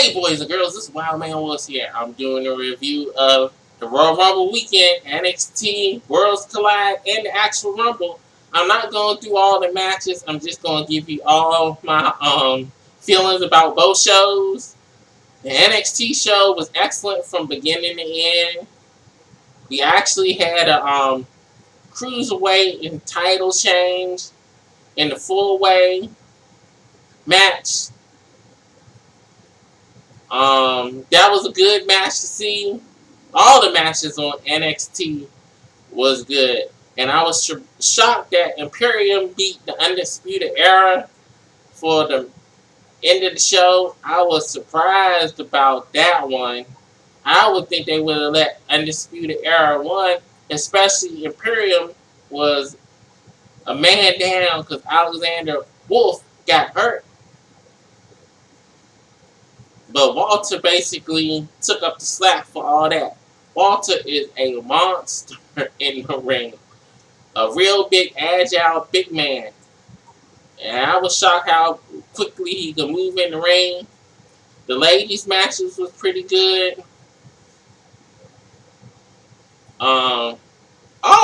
Hey boys and girls, this is Wildman Willis here. I'm doing a review of the Royal Rumble weekend, NXT, Worlds Collide, and the actual Rumble. I'm not going through all the matches. I'm just going to give you all my feelings about both shows. The NXT show was excellent from beginning to end. We actually had a cruiserweight and title change in the full-way match. That was a good match to see. All the matches on NXT was good. And I was shocked that Imperium beat the Undisputed Era for the end of the show. I was surprised about that one. I would think they would have let Undisputed Era win, especially Imperium was a man down because Alexander Wolf got hurt. But Walter basically took up the slack for all that. Walter is a monster in the ring. A real big, agile, big man. And I was shocked how quickly he could move in the ring. The ladies' matches was pretty good. All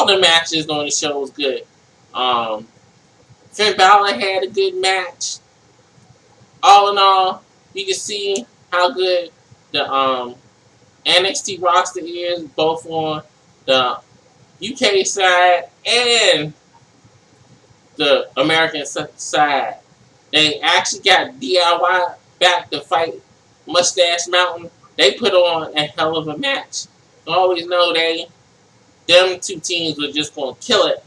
the matches on the show was good. Finn Balor had a good match. All in all, you can see how good the NXT roster is, both on the UK side and the American side. They actually got DIY back to fight Mustache Mountain. They put on a hell of a match. I always know them two teams were just going to kill it.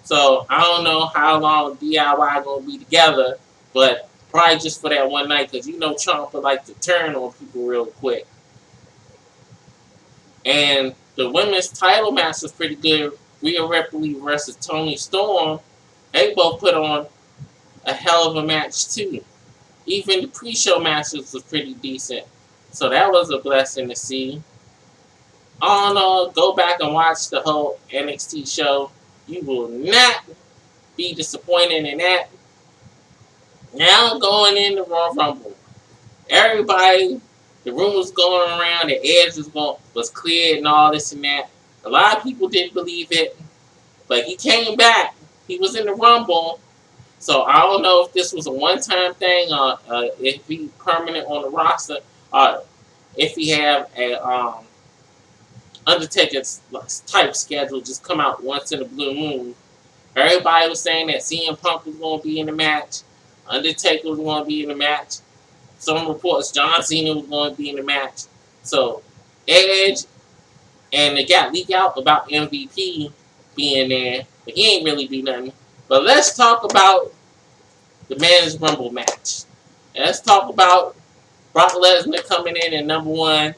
So I don't know how long DIY going to be together, but probably just for that one night, because you know Trump would like to turn on people real quick. And the women's title match was pretty good. Rhea Ripley versus Toni Storm. They both put on a hell of a match too. Even the pre-show matches was pretty decent. So that was a blessing to see. All in all, go back and watch the whole NXT show. You will not be disappointed in that. Now going in the Royal Rumble. Everybody, the rumors going around, the edge was cleared and all this and that. A lot of people didn't believe it, but he came back. He was in the Rumble, so I don't know if this was a one-time thing or if he's permanent on the roster, or if he have a Undertaker type schedule, just come out once in a blue moon. Everybody was saying that CM Punk was going to be in the match, Undertaker was going to be in the match. Some reports John Cena was going to be in the match. So, Edge, and it got leaked out about MVP being there, but he ain't really do nothing. But let's talk about the Men's Rumble match. Let's talk about Brock Lesnar coming in at number one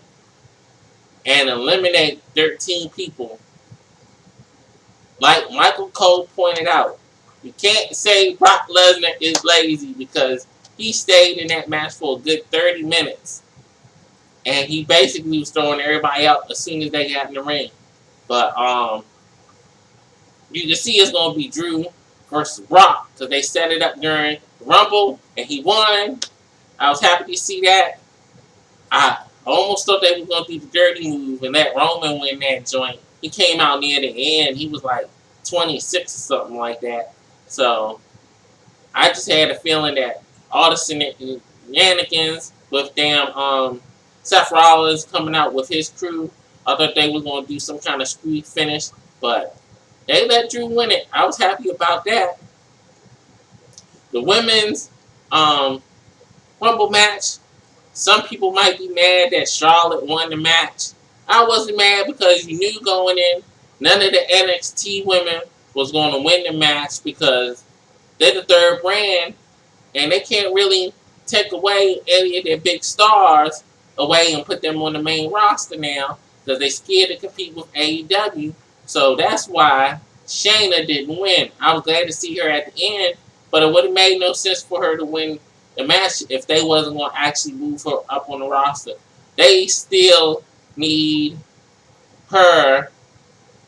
and eliminate 13 people. Like Michael Cole pointed out, you can't say Brock Lesnar is lazy because he stayed in that match for a good 30 minutes. And he basically was throwing everybody out as soon as they got in the ring. But you can see it's going to be Drew versus Brock because they set it up during the Rumble and he won. I was happy to see that. I almost thought they were going to do the dirty move and let Roman win that joint. He came out near the end. He was like 26 or something like that. So I just had a feeling that all the shenanigans with damn Seth Rollins coming out with his crew, I thought they were going to do some kind of screwy finish, but they let Drew win it. I was happy about that. The women's Rumble match, some people might be mad that Charlotte won the match. I wasn't mad because you knew going in, none of the NXT women was going to win the match because they're the third brand, and they can't really take away any of their big stars away and put them on the main roster now because they're scared to compete with AEW. So that's why Shayna didn't win. I was glad to see her at the end, but it would have made no sense for her to win the match if they wasn't going to actually move her up on the roster. They still need her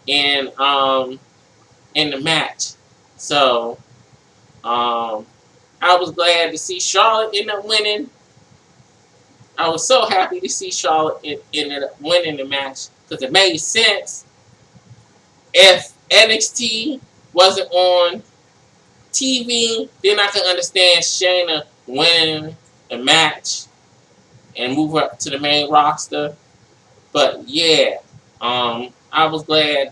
in the match. So I was glad to see Charlotte end up winning. I was so happy to see Charlotte ended up winning the match because it made sense. If NXT wasn't on TV, then I can understand Shayna winning the match and move up to the main roster. But yeah, I was glad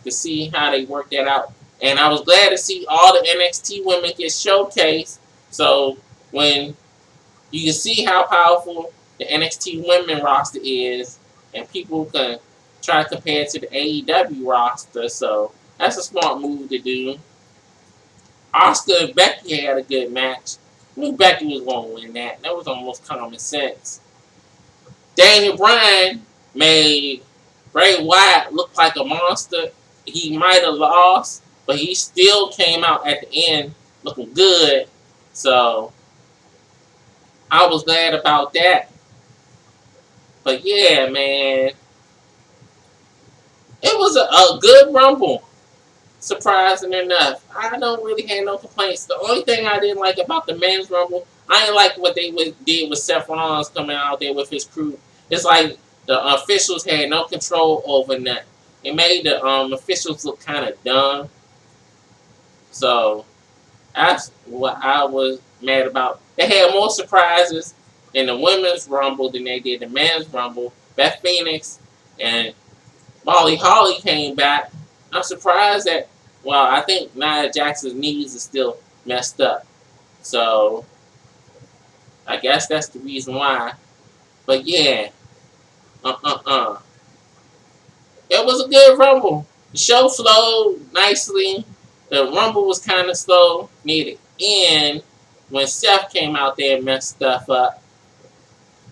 to see how they worked that out. And I was glad to see all the NXT women get showcased. So when you can see how powerful the NXT women roster is, and people can try to compare it to the AEW roster. So that's a smart move to do. Asuka and Becky had a good match. I knew Becky was going to win that. That was almost common sense. Daniel Bryan made Bray Wyatt look like a monster. He might have lost, but he still came out at the end looking good. So I was glad about that. But yeah, man, it was a good Rumble. Surprising enough, I don't really have no complaints. The only thing I didn't like about the men's Rumble, I didn't like what they did with Seth Rollins coming out there with his crew. It's like the officials had no control over that. It made the officials look kind of dumb. So that's what I was mad about. They had more surprises in the women's Rumble than they did the men's Rumble. Beth Phoenix and Molly Holly came back. I'm surprised that, well, I think Nia Jackson's knees are still messed up. So I guess that's the reason why. But yeah, it was a good Rumble. The show flowed nicely. The Rumble was kind of slow near the end when Seth came out there and messed stuff up.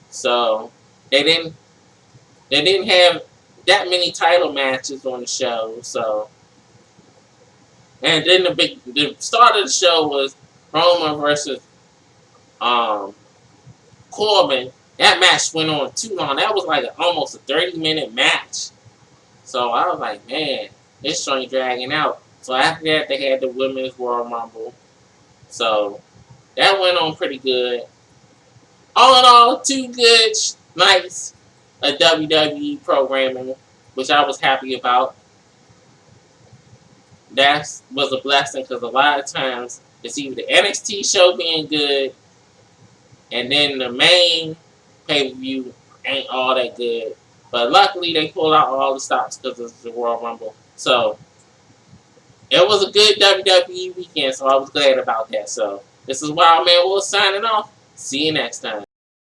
So they didn't have that many title matches on the show. So, and then the start of the show was Roman versus Corbin. That match went on too long. That was like almost a 30-minute match. So I was like, man, this joint dragging out. So after that, they had the Women's Royal Rumble. So that went on pretty good. All in all, 2 good nights of WWE programming, which I was happy about. That was a blessing because a lot of times it's either the NXT show being good and then the main pay-per-view ain't all that good. But luckily they pulled out all the stops because of the Royal Rumble. So it was a good WWE weekend, so I was glad about that. So this is Wildman Willis signing off. See you next time.